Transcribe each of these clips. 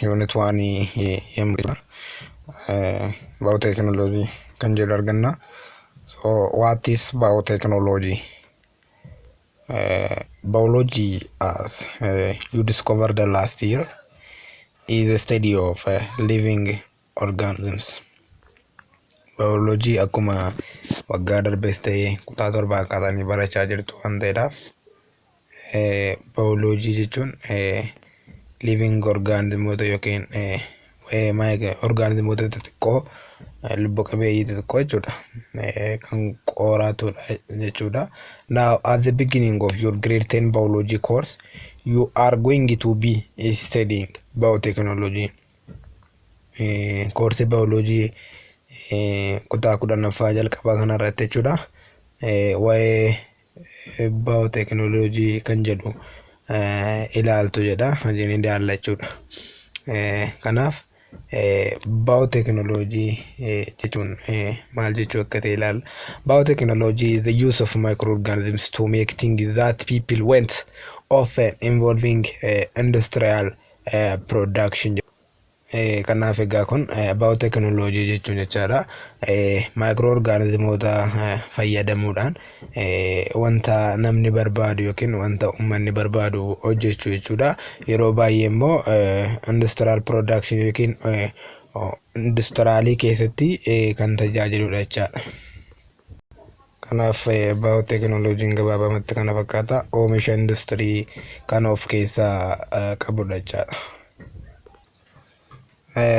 Unit 1 yemriba biotechnology kan jedhu arganna. So what is biotechnology? Biology, as you discovered the last year, is a study of living organisms. Biology akkuma waggaa darbees ta'ee kutaa torbaa kaasanii barachaa jirtu waan ta'eedhaaf biology jechuun living organismoota yookiin organismoota xixiqqoo lubbu qabeeyyii xixiqqoo jechuudha. Kan qoratudha jechuudha. Now at the beginning of your grade 10 biology course, you are going to be studying biotechnology. Course biology kutaa kudhanaffaa jalqabaa kanarratti jechuudha. Waa'ee biotechnology kan jedhu ilaaltu jedha hojiin ilaalla jechuudha. Kanaaf biotechnology jechuun maal jechuu akka ta'e ilaalla. Biotechnology is the use of microorganisms to make things that people want, often involving industrial production. Kanaaf egaa kun biotechnology jechuun jechaadha. Microorganismoota fayyadamuudhaan wanta namni barbaadu yookiin wanta uummanni barbaadu hojjechuu jechuudha. Yeroo baay'ee immoo industrial production yookiin industraalii keessatti kan tajaajiludha jechaadha. Kanaaf biotechnology'n gabaabamatti kana fakkaata. Oomisha industirii kan of keessaa qabudha jechaadha.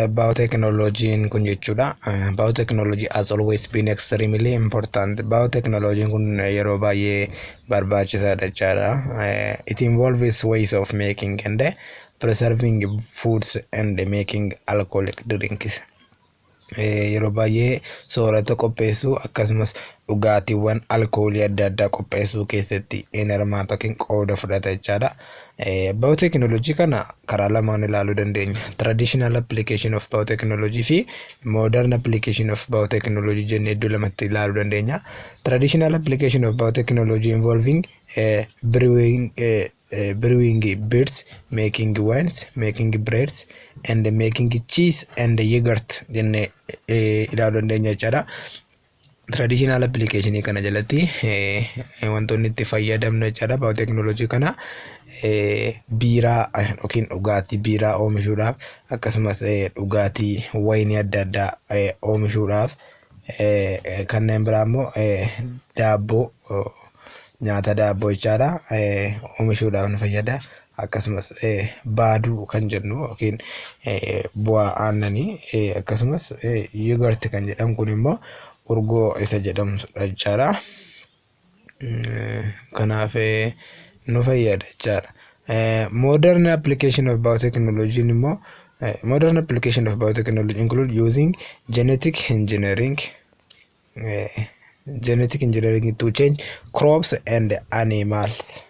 Biotechnology kun jechuudha. Biotechnology has always been extremely important. Biotechnology kun yeroo baay'ee barbaachisaadha jechaadha. It involves ways of making and preserving foods and making alcoholic drinks. Yeroo baay'ee soorata qopheessuu akkasumas dhugaatiiwwan alkoolii adda addaa qopheessuu keessatti hirmaata yookiin qooda fudhata jechaadha. Biotechnology kana karaa lamaan ilaaluu dandeenya. Traditional application of biotechnology fi modern application of biotechnology jennee iddoo lamatti ilaaluu dandeenya. Traditional application of biotechnology involving brewing beers, making wines, making breads, and making cheese and yogurt jennee ilaaluu dandeenya jechaadha. Traditional application kana jalatti wantoonni itti fayyadamnu jechaadha. Biotechnology kana biiraa yookiin dhugaatii biiraa oomishuudhaaf akkasumas dhugaatii wayinii adda addaa oomishuudhaaf kanneen biraa immoo daabboo nyaata daabboo jechaadha oomishuudhaaf nu fayyada. Akkasumas baaduu kan jennu yookiin bu'aa aannanii akkasumas yogurt kan jedhamu kun immoo urgoo isa jedhamudha jechaadha. Kanaaf nu fayyada jechaadha. Modern application of biotechnology immoo modern application of biotechnology include using genetic engineering to change crops and animals,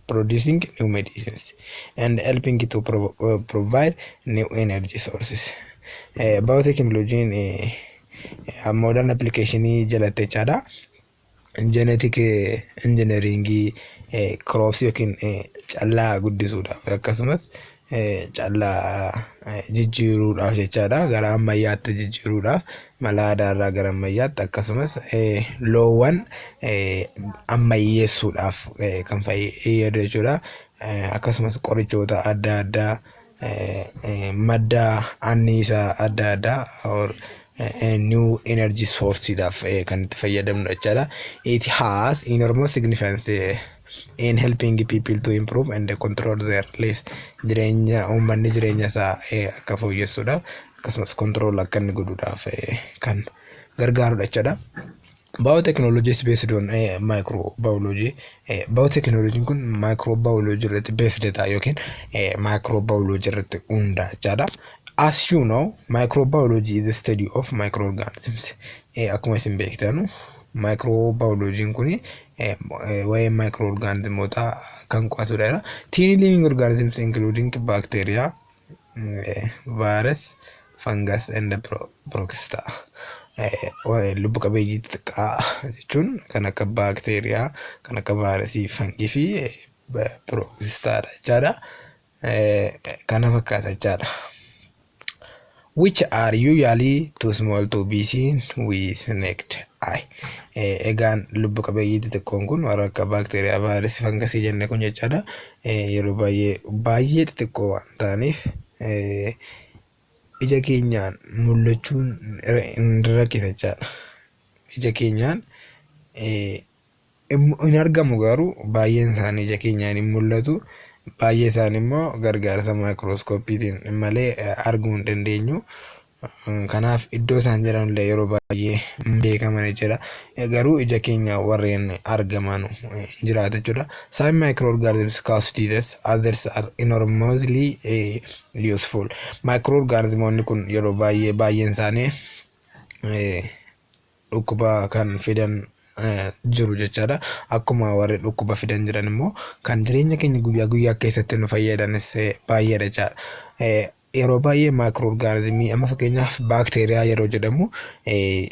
producing new medicines and helping to provide new energy sources. Biotechnology modern application jalatti jechaadha. Genetic engineering crops yookiin callaa guddisuudhaaf akkasumas callaa jijjiiruudhaaf jechaadha. Gara ammayyaatti jijjiiruudhaaf mala aadaarraa gara ammayyaatti akkasumas loowwan ammayyeessuudhaaf kan fayyadu jechuudha. Akkasumas qorichoota adda addaa madda anniisaa adda addaa new energy source kan itti fayyadamnu jechaadha. It has enormous significance in helping people to improve and control their lives. Jireenya uummanni jireenya isaa akka fooyyessuudhaaf akkasumas control akka inni godhuudhaaf kan gargaarudha jechaadha. Biotechnology is based on microbiology. Biotechnology kun microbiology irratti based ta'a yookiin microbiology irratti hundaa jechaadha. As you know, microbiology is the study of microorganisms. Akkuma isin beektanu microbiology kun waa'ee microorganismoota kan qo'atudha. Tiny living organisms including bacteria, virus, fungus and protozoa. Lubbu qabeeyyii xixiqqaa jechuun kan akka baakteeriyaa, kan akka vaayirasii, fangii fi protozoaadha jechaadha. kana fakkaata jechaadha. Which are usually too small to be seen with naked eye. Egaan lubbu qabeeyyii xixiqqoon kun warra akka baakteeriyaa, vaayirasii, fangasii jenne kun jechaadha. Yeroo baay'ee xixiqqoo waan ta'aniif ija keenyaan mul'achuun hin rakkisa jechaadha. Ija keenyaan hin argamu garuu baay'een isaanii ija keenyaan hin mul'atu. Baay'ee isaanii immoo gargaarsa maayikirooskoopiitiin malee arguu hin dandeenyu. Kanaaf iddoo isaan jiranillee yeroo baay'ee hin beekaman jechuudha. Garuu ija keenya warreen argaman jiraatu jechuudha. Some microorganisms cause disease, others are enormously useful. Microorganismoonni kun yeroo baay'een isaanii dhukkuba kan fidan jiru jechaadha. Akkuma warri dhukkuba fidan jiran immoo kan jireenya keenya guyyaa guyyaa keessatti nu fayyadanis baay'eedha jechaadha. Yeroo baay'ee maayikirooorgaanizimii amma fakkeenyaaf baakteeriyaa yeroo jedhamu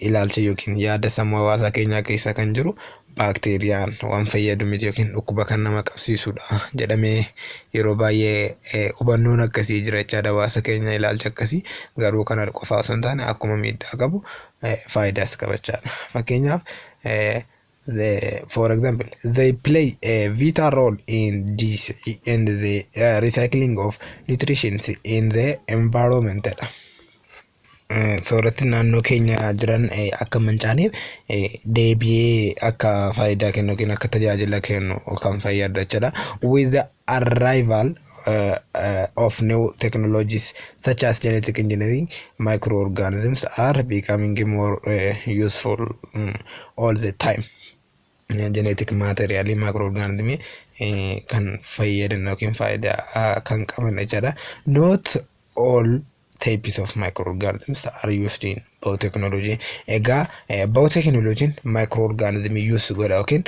ilaalcha yookiin yaada sammuu hawaasaa keenyaa keessa kan jiru baakteeriyaan waan fayyadu miti yookiin dhukkuba kan nama qabsiisudha jedhamee yeroo baay'ee hubannoon akkasii jira jechaadha hawaasa keenya ilaalcha akkasii. Garuu kana qofaa osoo hin taane akkuma miidhaa qabu faayidaas qabachaadha. Fakkeenyaaf for example, they play a vital role in this in the recycling of nutrition in the environment. Soorratti naannoo keenya jiran akka mancaaneef deebi'ee akka faayidaa kennu yookiin akka tajaajila kennu kan fayyadu jechuudha. With the arrival of new technologies such as genetic engineering, microorganisms are becoming more useful all the time. Genetic material microorganism kan fayyadan yookiin faayidaa kan qaban jechuudha. Not all types of microorganisms are used in biotechnology. Egaa biotechnology microorganism use godha yookiin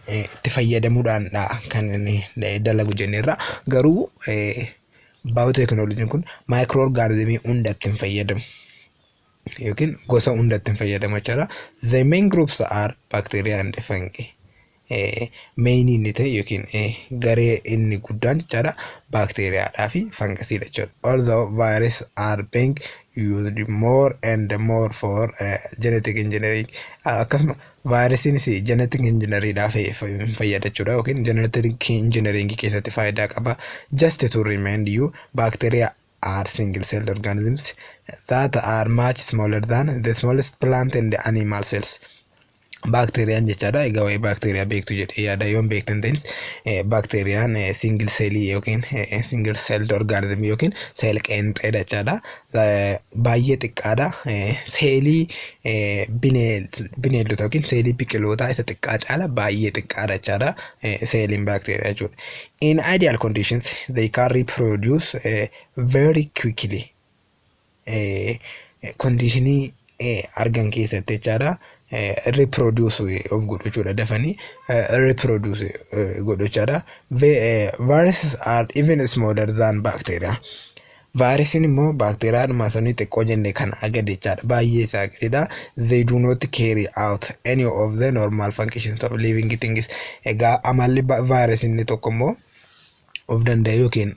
itti fayyadamuudhaan kan dalagu jenneerra. Garuu biotechnology kun microorganism hundatti hin fayyadamu yookiin gosa hundatti hin fayyadamu jechuudha. The main groups are bacteria and fungi. Main inni ta'e yookiin garee inni guddaan jechaadha baakteeriyaadhaa fi fangasiidha jechuudha. Although viruses are being used more and more for genetic engineering. Akkasuma vaayirasiinis genetic engineeringdhaaf fayyada jechuudha yookiin genetic engineering keessatti faayidaa qaba. Just to remind you, bacteria are single-celled organisms that are much smaller than the smallest plant and animal cells. Bakteeriyaan jechaadha. Egaa waa'ee baakteeriyaa beektu jedhee yaada yoon beektan ta'es baakteeriyaan single cellii yookiin single celled organism yookiin seel qeenxeedha jechaadha. Baay'ee xiqqaadha. Seelii bineeldota yookiin seelii biqilootaa isa xiqqaa caala baay'ee xiqqaadha jechaadha seeliin baakteeriyaa jechuudha. In ideal conditions they can reproduce very quickly. Conditionii argan keessatti jechaadha. Reproduce of godhu jechuudha dafanii reproduce godhu jechaadha. Viruses are even smaller than bacteria. Vaayirasiin immoo baakteeriyaadhuma sanii xiqqoo jennee kan agade jechaadha. Baay'ee isaa gadidha. They do not carry out any of the normal functions of living things. Egaa amalli vaayirasiin inni tokko immoo of danda'e yookiin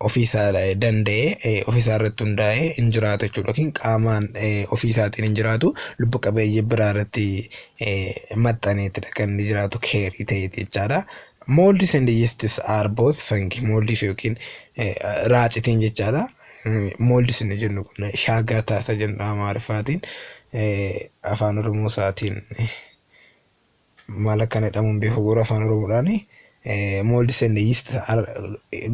ofiisaa danda'e ofiisaa irratti hundaa'e hin jiraatu jechuudha yookiin qaamaan ofiisaatiin hin jiraatu lubbu qabeeyyii biraa irratti maxxaneetidha kan inni jiraatu keerii ta'eeti jechaadha. Molds and yeasts are both fungi. Molds yookiin raacitiin jechaadha. Molds inni jennu kun shaagaa taasa jennu Amaariffaatiin afaan Oromoo isaatiin maal akkana jedhamuun beeku garuu afaan Oromoodhaani. Molds and yeasts are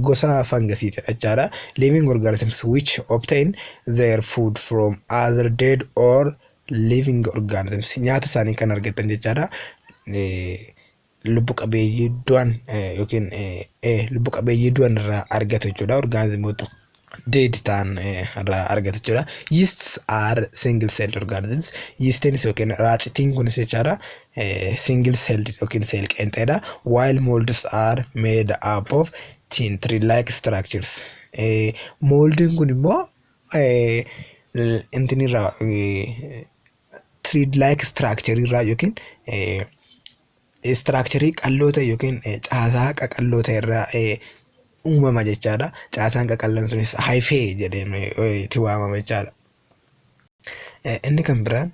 gosa fangasiiti jechaadha. Living organisms which obtain their food from other dead or living organisms. Nyaata isaanii kan argatan jechaadha. Lubbu qabeeyyii du'an yookiin lubbu qabeeyyii du'an irraa argatu jechuudha. Organismoota dead ta'an irraa argatu jechuudha. Yeasts are single celled organisms. Yeastiin yookiin raacitiin kunis jechaadha. Single celled yookiin seel qeenxeedha. While molds are made up of thin tree-like structures. Moldiin kun immoo intinirraa tree-like structure irraa yookiin structure qalloota yookiin caasaa qaqalloota irraa uumama jechaadha. Caasaan qaqallaan sunis haifee jedhamee itti waamama jechaadha. Inni kan biraan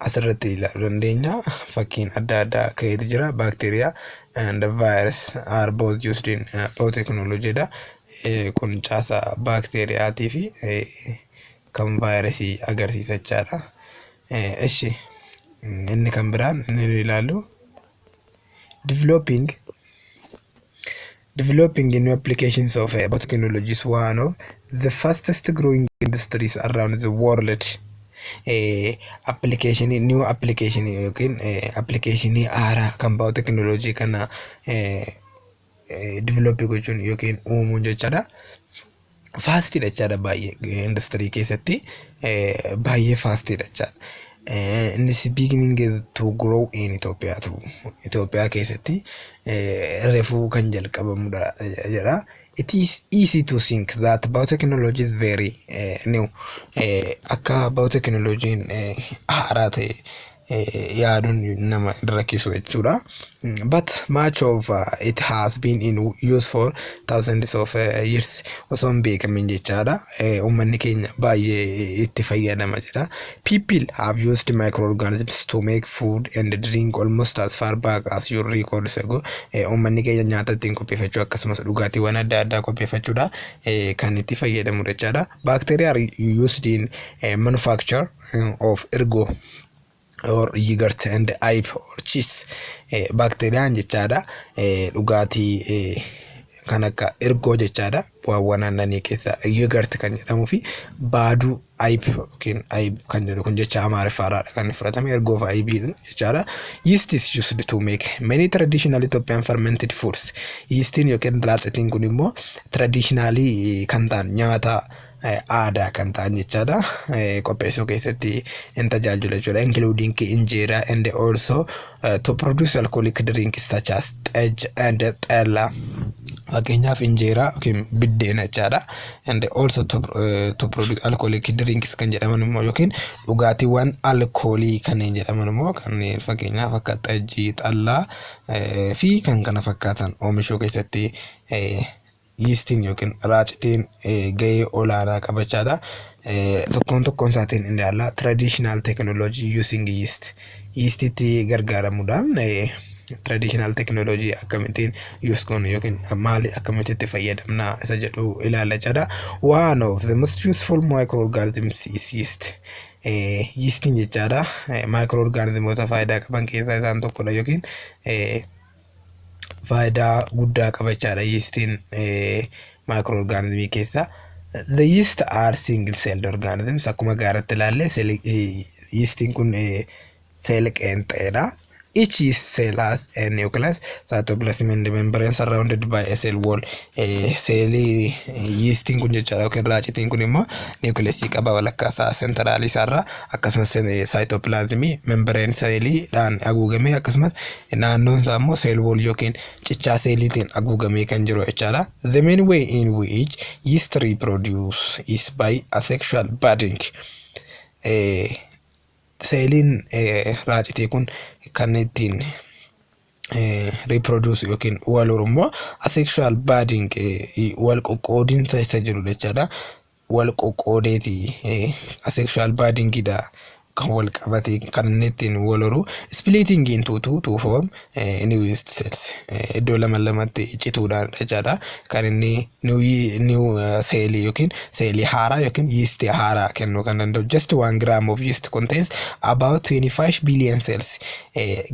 asirratti ilaaluu dandeenya. Fakkiin adda addaa ka'eetu jira. Baakteeriyaa and virus are both used in biotechnology. Kun caasaa baakteeriyaatii fi kan vaayirasii agarsiisa jechaadha. Ishi inni kan biraan inni ilaallu developing new applications of biotechnology is one of the fastest growing industries around the world. New application yookiin application haaraa kan biotechnology kana develop gochuun yookiin uumuun jechaadha. Faastidha jechaadha baay'ee industirii keessatti baay'ee faastidha jechaadha. And it's beginning to grow in Ethiopia too. Ethiopia keessatti refuu kan jalqabamudha jedha. It is easy to think that biotechnology is very new. Akka biotechnology haaraa ta'e yaaduun nama rakkisu jechuudha. But much of it has been in use for thousands of years. Osoo hin beekamin jechaadha. Uummanni keenya baay'ee itti fayyadama jedha. People have used microorganisms to make food and drink almost as far back as your records ago. Uummanni keenya nyaata ittiin qopheeffachuu akkasumas dhugaatiiwwan adda addaa qopheeffachuudha kan itti fayyadamu jechaadha. Bacteria are used in manufacture of ergo or yogurt and ipe or cheese. Bacteria jechaadha dhugaatii kan akka ergoo jechaadha bu'aawwan aannanii keessa yogurt kan jedhamuu fi baaduu ipe yookiin ipe kan jedhu kun jecha amaariffaadha kan fudhatame ergoo fi ipe jechaadha. Yeast is used to make many traditional Ethiopian fermented foods. Yeastiin yookiin laaxitiin kun immoo traditionally kan ta'an nyaata aadaa kan ta'an jechaadha qopheessuu keessatti in tajaajila jechuudha, including injera and also to produce alcoholic drinks such as tej and xella. Fakkeenyaaf injera yookiin biddeena jechaadha and also to produce alcoholic drinks kan jedhaman immoo yookiin dhugaatiiwwan alkoolii kanneen jedhaman immoo kanneen fakkeenyaaf akka xejii, xallaa fi kan kana fakkaatan oomishuu keessatti yeastiin yookiin raacitiin gahee olaanaa qabachaadha. Tokkoon isaatiin inni alla traditional technology using yeast. Yeastitti gargaaramuudhaan traditional technology akkamittiin use goonu yookiin maali akkamitti fayyadamna isa jedhu ilaalla jechaadha. One of the most useful microorganisms is yeast. Yeastiin jechaadha microorganismoota faayidaa qaban keessaa isaan tokkodha yookiin faayidaa guddaa qabachaadha yeastiin microorganismii keessa. The yeast are single celled organisms. Akkuma gaaratti ilaalle yeastiin kun cell qeenxeedha. Each cell has a nucleus, cytoplasm and membrane surrounded by a cell wall. Cellii yeastiin kun jechaadha yookiin raacitiin kun immoo nucleusii qaba walakkaa isaa centraalii isaarraa akkasumas cytoplasmii membrane cellidhaan haguugamee akkasumas naannoon isaa immoo cell wall yookiin cichaa seeliitiin haguugamee kan jiru jechaadha. The main way in which yeast reproduce is by asexual budding. Seeliin raacitii kun kan ittiin reproduce yookiin wal horu asexual budding wal qoqqoodinsa isa jiru jechaadha. Wal qoqqoodeeti asexual buddingidha kan wal qabate kan inni ittiin wal horu. Splitting into two to form new yeast cells. Iddoo lamatti cituudhaan jechaadha kan inni new cell yookiin cell haaraa yookiin yeast haaraa kennuu kan danda'u. Just 1 gram of yeast contains about 25 billion cells.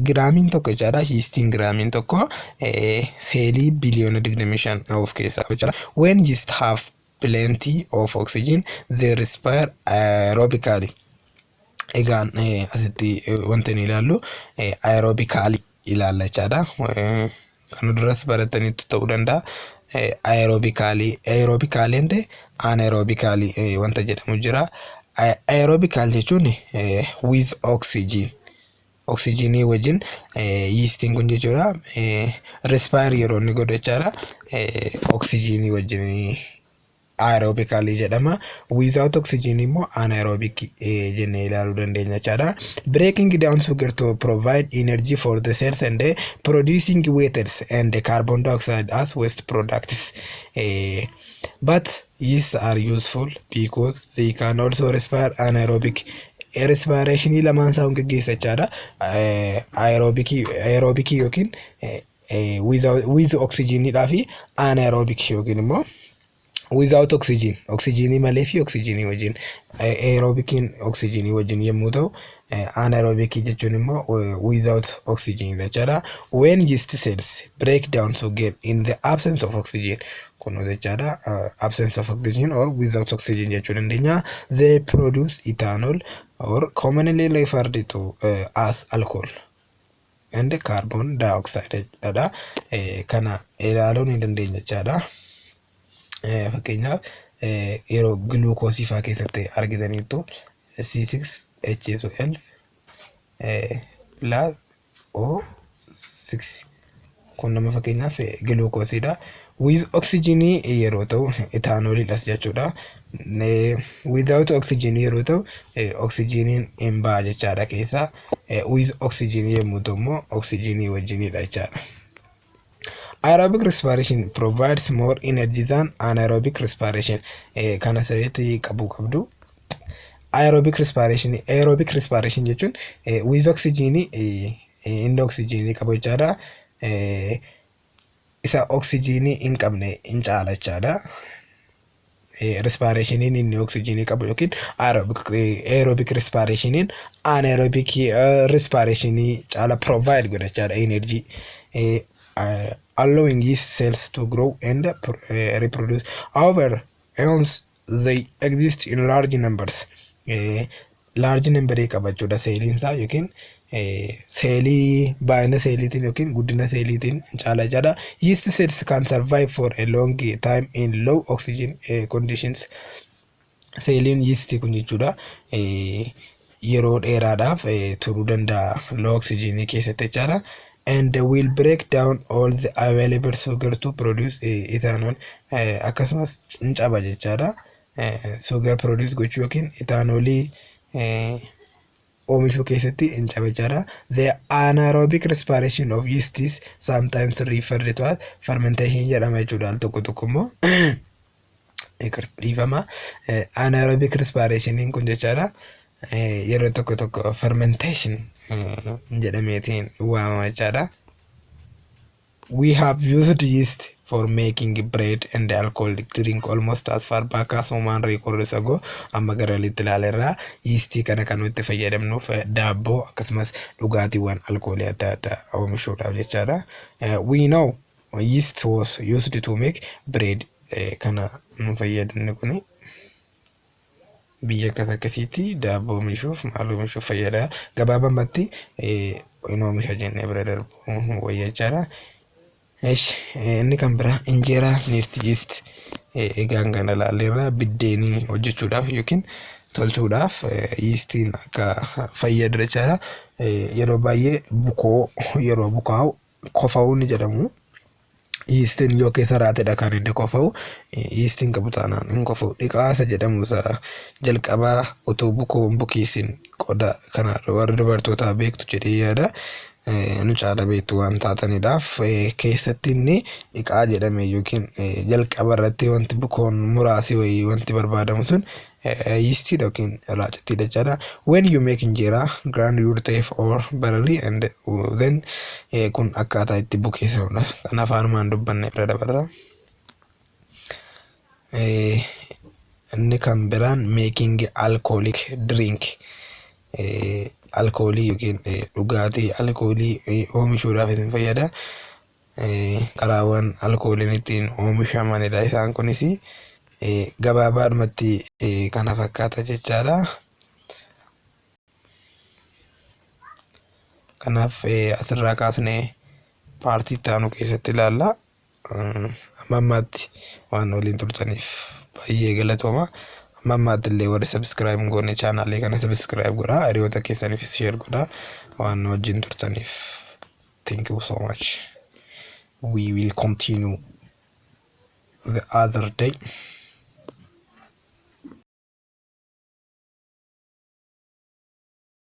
Graamiin tokko jechaadha yeastiin graamiin tokko cellii biliyoona 25 of keessaa jechaadha. When yeast have plenty of oxygen they respire aerobically. Egaan asitti wanti ni ilaallu aerobically ilaalla jechaadha. Kan duras barataniitu ta'uu danda'a. Aerobically and anaerobically wanta jedhamu jira. Aerobical jechuun with oxygen. Oxygenii wajjin yeastiin kun jechuudha respire yeroo inni godhu jechaadha. Oxygenii wajjin aerobically jedhama. Without oxygen immoo anaerobic jennee ilaaluu dandeenya jechaadha. Breaking down sugar to provide energy for the cells and producing waters and carbon dioxide as waste products. But yeasts are useful because they can also respire anaerobic. Respiration lamaan isaa gaggeessa jechaadha. Aerobic yookiin with oxygen dhaa fi anaerobic yookiin immoo without oxygen, oxygen malee fi oxygen wajjin. Aerobic oxygen wajjin yommuu ta'u, anaerobic jechuun immoo without oxygen jechaadha. When yeast cells break down sugar in the absence of oxygen, kun jechaadha, absence of oxygen or without oxygen jechuu dandeenya, they produce ethanol or commonly referred to as alcohol and carbon dioxide dha. Kana ilaaluu ni dandeenya jechaadha. Fakkeenyaaf yeroo gluukoosii fa'aa keessatti argitaniitu C6H12 plus O6 kun nama fakkeenyaaf gluukoosiidha. With oxygen yeroo ta'u ethanolidhas jechuudha. Without oxygen yeroo ta'u oxygeniin hin ba'a jechaadha keessaa. With oxygen yommuu ta'u immoo oxygenii wajjinidha jechaadha. Aerobic respiration provides more energy than anaerobic respiration. Kana sirriitti qabdu. Aerobic respiration jechuun with oxygen inni oxygen qabu jechaadha. Isa oxygen hin qabne hin caala jechaadha. Respiration inni oxygen qabu yookiin aerobic respiration anaerobic respiration caala provide godha jechaadha energy. Allowing yeast cells to grow and reproduce. However, hence they exist in large numbers. Large number qabachuudha seeliin isaa yookiin seelii baay'ina seeliitiin yookiin guddina seeliitiin caala jedha. Yeast cells can survive for a long time in low oxygen conditions. Seeliin yeast kun jechuudha yeroo dheeraadhaaf turuu danda'a low oxygen keessatti jechaadha. And will break down all the available sugar to produce ethanol. Akkasumas hin caba jechaadha. Sugar produce gochuu yookiin ethanolii oomishuu keessatti hin caba jechaadha. The anaerobic respiration of yeast is sometimes referred to as fermentation jedhama jechuudha. Al tokko tokko immoo dhiifama. Anaerobic respiration kun jechaadha yeroo tokko tokko fermentation jedhameetiin waamama jechaadha. We have used yeast for making bread and alcoholic drink almost as far back as human records ago. Amma gara litti ilaalerraa yeastii kana kan nuti fayyadamnuuf daabboo akkasumas dhugaatiiwwan alkoolii adda addaa oomishuudhaaf jechaadha. We know yeast was used to make bread. Kana nu fayyadamne kuni biyya akkasiitti daabboo oomishuuf maal oomishuuf fayyada. Gabaabumatti inni oomisha jennee bira darbu wayya jechaadha. Inni kan biraa injeeraa needs yeast. Egaan kana ilaalleerra biddeenii hojjechuudhaaf yookiin tolchuudhaaf yeastiin akka fayyadu jechaadha. Yeroo baay'ee yeroo bukaa'u kofa'uu ni jedhamu. Yeastiin yoo keessa raatedha kan inni kofa'u. Yeastiin qabu taanaan hin kofa'u. Dhiqaasa jedhamu isa jalqabaa otoo bukeessin qoda kana warra dubartootaa beektu jedhee yaada. Nu caala beektu waan taataniidhaaf keessatti inni dhiqaa jedhame yookiin jalqaba irratti wanti bukoon muraasi wayii wanti barbaadamu sun yeastiidha yookiin raacittiidha jechaadha. When you make injeera grind your teeth or barley and then kun akkaataa itti bukeessamudha. Kan afaanumaan dubbanne bira dabarra. Inni kan biraan making alcoholic drink. Alkoolii yookiin dhugaatii alkoolii oomishuudhaaf isin fayyada. Karaawwan alkooliin ittiin oomishamanidha isaan kunis. Gabaabaadhumatti kana fakkaata jechaadha. Kanaaf asirraa kaasnee paartii itti aanu keessatti ilaalla. Amma ammaatti waan waliin turtaniif baay'ee galatooma. Amma ammaatti illee warri subscribe goone chaanaalii kana subscribe godhaa. Hiriyoota keessaniifis share godhaa. Waan wajjin turtaniif thank you so much. We will continue the other day.